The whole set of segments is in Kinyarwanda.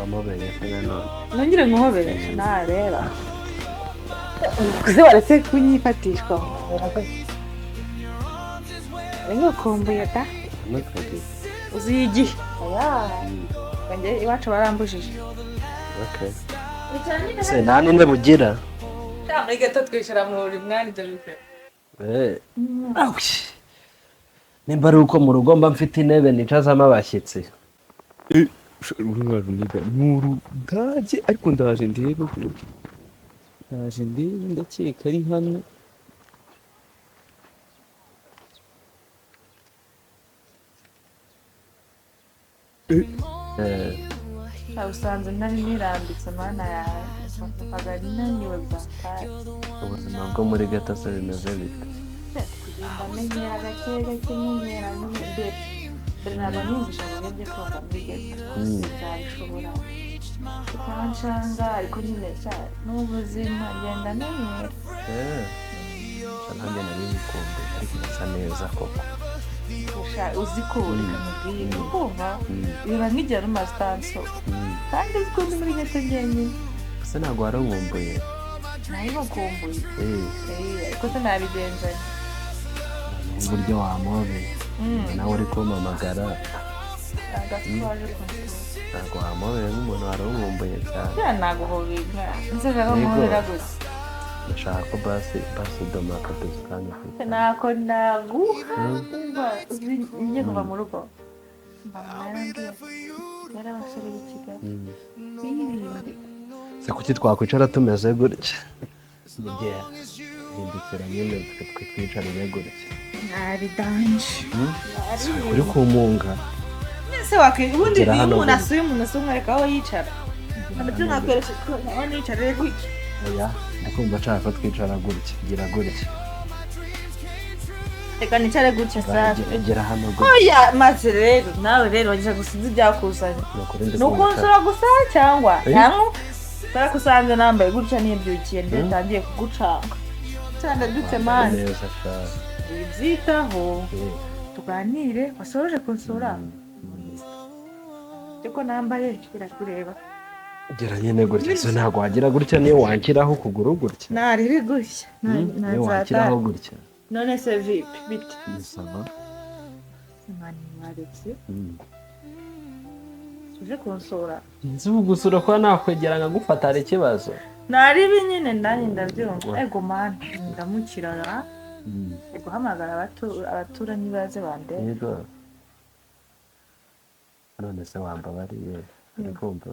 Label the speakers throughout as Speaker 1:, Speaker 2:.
Speaker 1: wamobeye se nanone
Speaker 2: nongere nkuhobere nareba kuze waretse kunyifatishwa ningokumbuye da
Speaker 1: nukuri
Speaker 2: uzi igihe kanjye iwacu barambujije
Speaker 1: okay se nta n'intebe bugira
Speaker 2: muri gato twicara mu buri mwanya dore
Speaker 1: nimba ari uko mu rugo mba mfite intebe nicazamo abashyitsi
Speaker 3: nkuru ndaje ariko ndaje ndebe ndakeka ari hano
Speaker 2: usanze nari nirambitse mana yawe mvuga naniwe byataye
Speaker 1: ubuzima bwo muri ghetto se bimeze bite
Speaker 2: kugenda menyera gake gake menyera n'imbere mbere ntabwo ninjije mu byo koga muri ghetto nzabishobora ukancanga ariko nyine n'ubuzima ngenda menyera
Speaker 1: nanjye nari bikumbuye ariko bisa neza koko
Speaker 2: uzi ko uri kamubwiye kumva biba nk'igihe ari masitanso kandi uzi ko ndi muri ghetto njyenyine
Speaker 1: ese ntabwo wari umwumbuye
Speaker 2: nari bakumbuye ariko sinabigenzanye
Speaker 1: uburyo wamobeye nawe uri kumpamagara ntabwo wamobeye nk'umuntu wari umwumbuye cyane
Speaker 2: naguhobera nzajya nkuhobera gusa
Speaker 1: ndashaka ko basi udoma akadozi kanya
Speaker 2: ntako naguha ngiye kuva mu rugo yari abasore b'i Kigali
Speaker 1: se kuki twakwicara tumeze gutya hindukira nyine twicarire gutya
Speaker 2: ntari danje
Speaker 1: uri kumunga
Speaker 2: ese ubundi iyo umuntu asuye umuntu asuye umwereka aho yicara ndetse nakwereka ko aho nicarire gutya
Speaker 1: oya ndikumva nshaka ko twicara gutya gira gutya
Speaker 2: reka nicare gutya safi
Speaker 1: gera hano gutya
Speaker 2: oya maze rero nawe rero wagira gusiza ibyakuzanye ni ukunsura gusa cyangwa barakusanze nambaye gutya nibyukiye ntangiye kugucanga cyane dutse mani ibyitaho tuganire wasoje kunsura ariko nambaye birakureba
Speaker 1: gera nyine gutya se ntabwo wagira gutya niyo wanshyiraho ukuguru gutya
Speaker 2: nariri gutya
Speaker 1: niyo wanshyiraho gutya
Speaker 2: none se vipi biti
Speaker 1: nisaba
Speaker 2: mani mwaretse uje kunsura
Speaker 1: nzi gusura ko nakwegera nkagufata hari ikibazo
Speaker 2: naribi nyine nanjye ndabyumva ego mani ndamukirara guhamagara abaturanyi baze bandebe none se wambabariye urikumva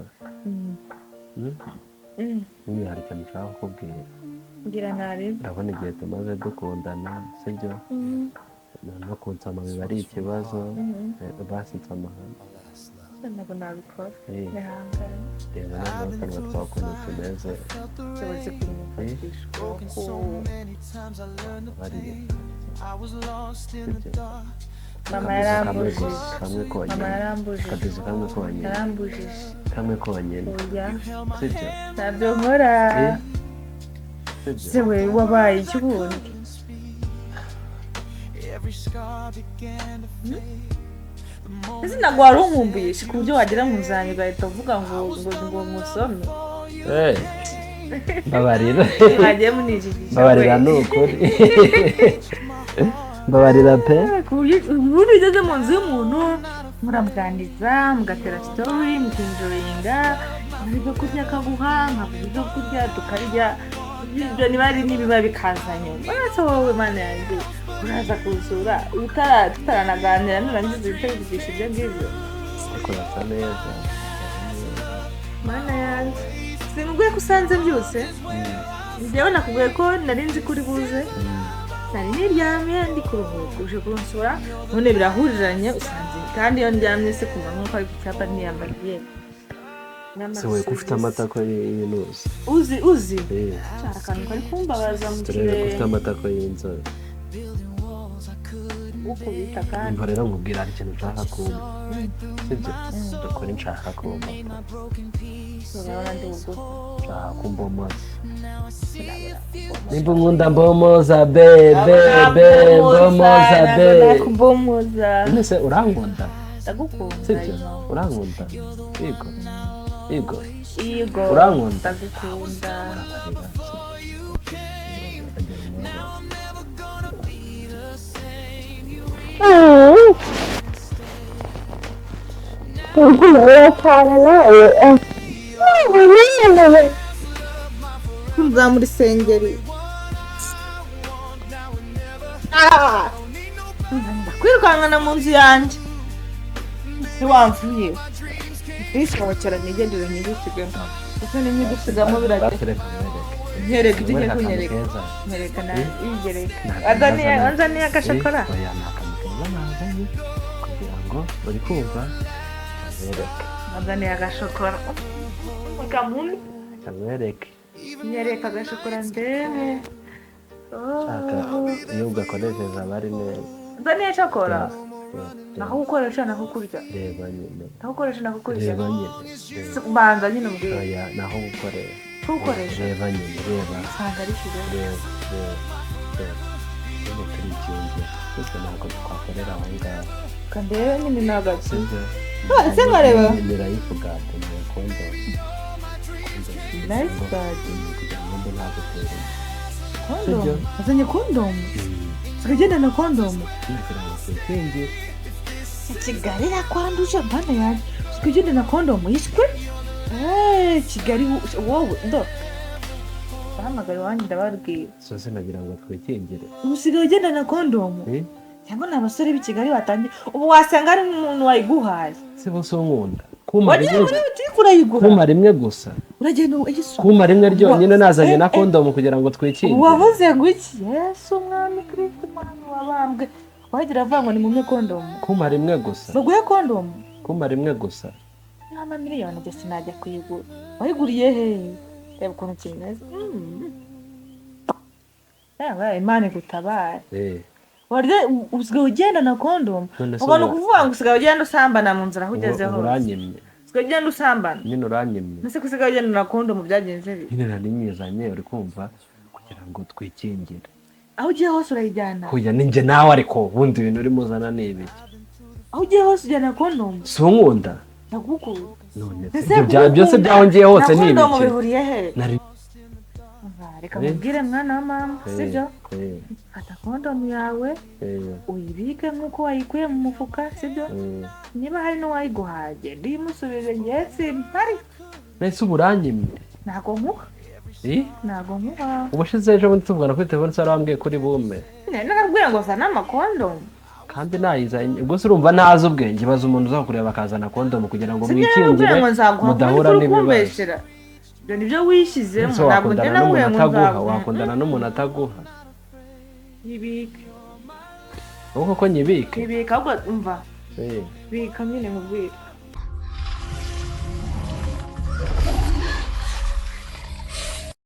Speaker 2: hari ikintu nshaka kukubwira ngira ntarebe
Speaker 1: ndabona igihe tumaze dukundana sibyo no kunsama biba ari ikibazo basitse amahanga
Speaker 2: ntabwo nabikora
Speaker 1: reba neza akanwa twakuntu tumeze
Speaker 2: tuzi kumufashisha
Speaker 1: bariye
Speaker 2: mama yarambujije
Speaker 1: akadozi kamwe konyine kamwe konyine sibyo
Speaker 2: ntabyo nkora se we wabaye iki ubundi ese ntabwo wari unkumbuye ku buryo wagira ngo uzanye ugahita uvuga ngo musome
Speaker 1: mbabarira
Speaker 2: mwagiye munijijisha
Speaker 1: mbabarira ni ukuri mbabarira pe
Speaker 2: ubundi ugeze mu nzu y'umuntu muramuganiriza mugatera sitori mukinjoyinga ibyo kurya akaguha nkavuga ibyo kurya tukarya ibyo niba ari n'ibiba bikazanye uretse wowe mana yanjye uraza kunsura tutaranaganira nurangiza uhita wivugisha ibyo ngibyo
Speaker 1: ariko urasa neza
Speaker 2: mana yanjye simbwiye ko usanze byose njyewe nakubwiye ko nari nzi ko uri buze nari niryamye ndi kuruhuka uje kunsura none birahuriranye usanze kandi iyo ndyamye se kumva nk'uko ari ku cyapa niyambariye
Speaker 1: se we ko ufite amatako y'inuzi
Speaker 2: uzi cyane akantu kari kumbabaza mu
Speaker 1: turebe ko ufite amatako y'inzobe
Speaker 2: ukubita kandi
Speaker 1: umva rero nkubwira hari ikintu nshaka kumva sibyo dukora nshaka kumva
Speaker 2: urabona ndi bugufi
Speaker 1: nshaka kumbomoza nimba unkunda mbomoza mbomoza
Speaker 2: nakubomoza
Speaker 1: none se urankunda
Speaker 2: ndagukunda
Speaker 1: sibyo urankunda yego Yego.
Speaker 2: Yego.
Speaker 1: Urankunda?
Speaker 2: Ndagukunda. Nzamura isengeri. Ndakwirukankana mu nzu yanjye. Ntiwamvuye. Nisohokera nigendere nyigusigamo. Ese nimigusigamo biragera. Nyereka ibyo ugiye kunyereka. Nyereka na igereka. Wanzaniye agashokora.
Speaker 1: Oya ni akantu keza nazanye kugira ngo uri kumva nyereke.
Speaker 2: Wanzaniye agashokora. Kamuni.
Speaker 1: Kamwereke.
Speaker 2: Nyereka agashokora ndebe.
Speaker 1: Shaka iyo ugakoresheje abari neza.
Speaker 2: Wanzaniye shokora. Naho ukoresha naho kurya.
Speaker 1: Reba nyine.
Speaker 2: Naho ukoresha naho kurya.
Speaker 1: Reba nyine.
Speaker 2: Banza nyine mbwira.
Speaker 1: Oya naho ukoresha.
Speaker 2: Ukoresha.
Speaker 1: Reba nyine reba.
Speaker 2: Sanga ari shire.
Speaker 1: Reba. Iyo turi ikintu kuko ntabwo twakorera aho ngaho.
Speaker 2: Kandebe nyine nagazi.
Speaker 1: Ese
Speaker 2: nkareba.
Speaker 1: Nirayivuga ati ni kondo.
Speaker 2: Nice bad.
Speaker 1: Kugira ngo mbe nagutera.
Speaker 2: Kondom. Azanye kondom. Sikagenda na kondom.
Speaker 1: Kugira ngo twinge.
Speaker 2: Kigali rakwanduje mbana yanjye. Sikagenda na kondom yishwe. Kigali wowe ndo. Bahamagara wanjye ndababwira.
Speaker 1: So sinagira ngo twikingire.
Speaker 2: Usigaye ugenda na kondom. Cyangwa ni abasore b'i Kigali batangiye. Ubu wasanga ari umuntu wayiguhaye.
Speaker 1: Se bose nkunda.
Speaker 2: Kuma
Speaker 1: rimwe gusa.
Speaker 2: Uragenda
Speaker 1: kuma rimwe ryonyine nazanye na kondom kugira ngo twikingire.
Speaker 2: Wavuze ngo iki? Yesu umwami Kristo mwana wabambwe. Wagira avango ni mumye kondom.
Speaker 1: Kuma rimwe gusa.
Speaker 2: Baguye kondom.
Speaker 1: Kuma rimwe gusa.
Speaker 2: Nama miliyoni je sinajya kuyigura. Wayiguriye he? Reba ukuntu kimeze. Imana gutabara. Warde usigaye ugenda na kondom. Ubona kuvuga ngo usigaye ugenda usambana mu nzira ahugezeho.
Speaker 1: Uranyimye.
Speaker 2: Usigaye ugenda usambana.
Speaker 1: Nyine uranyimye.
Speaker 2: Nase usigaye ugenda na kondom byagenze bite?
Speaker 1: Nyine naninyizanye uri kumva kugira ngo twikingire.
Speaker 2: Aho ugiye hose urayijyana.
Speaker 1: Kuya ninjye nawe ariko ubundi ibintu uri muzana n'ibiki.
Speaker 2: Aho ugiye hose ujyana kondom.
Speaker 1: Si unkunda.
Speaker 2: Ndagukunda.
Speaker 1: None byose byahongiye hose n'ibiki.
Speaker 2: Na kondom bihuriye he? Reka
Speaker 1: Eh?
Speaker 2: mubwire mwana wa mama, sibyo?
Speaker 1: Eh.
Speaker 2: Fata kondom yawe, uyibike nk'uko wayikuye mu mufuka, sibyo? Niba hari n'uwayiguhaye, genda uyimusubize njye simpari.
Speaker 1: Nese uburanyimye.
Speaker 2: Ntago nkuha. Ntago nkuha.
Speaker 1: Ubushize ejo bundi tuvugana kuri telefone se warambwiye kuri bume.
Speaker 2: Nakubwira ngo zana amakondom.
Speaker 1: Kandi nayizanye ubwo se urumva ntazi ubwenge baza umuntu uzakureba akazana kondom kugira ngo mwikingire mudahura n'ibibazo.
Speaker 2: Nibyo wishyizemo
Speaker 1: ntabwo njye nawe ngo wakundana n'umuntu ataguha.
Speaker 2: Yibike.
Speaker 1: Uko nyibike.
Speaker 2: Yibike ahubwo umva. Bika nyine mubwira.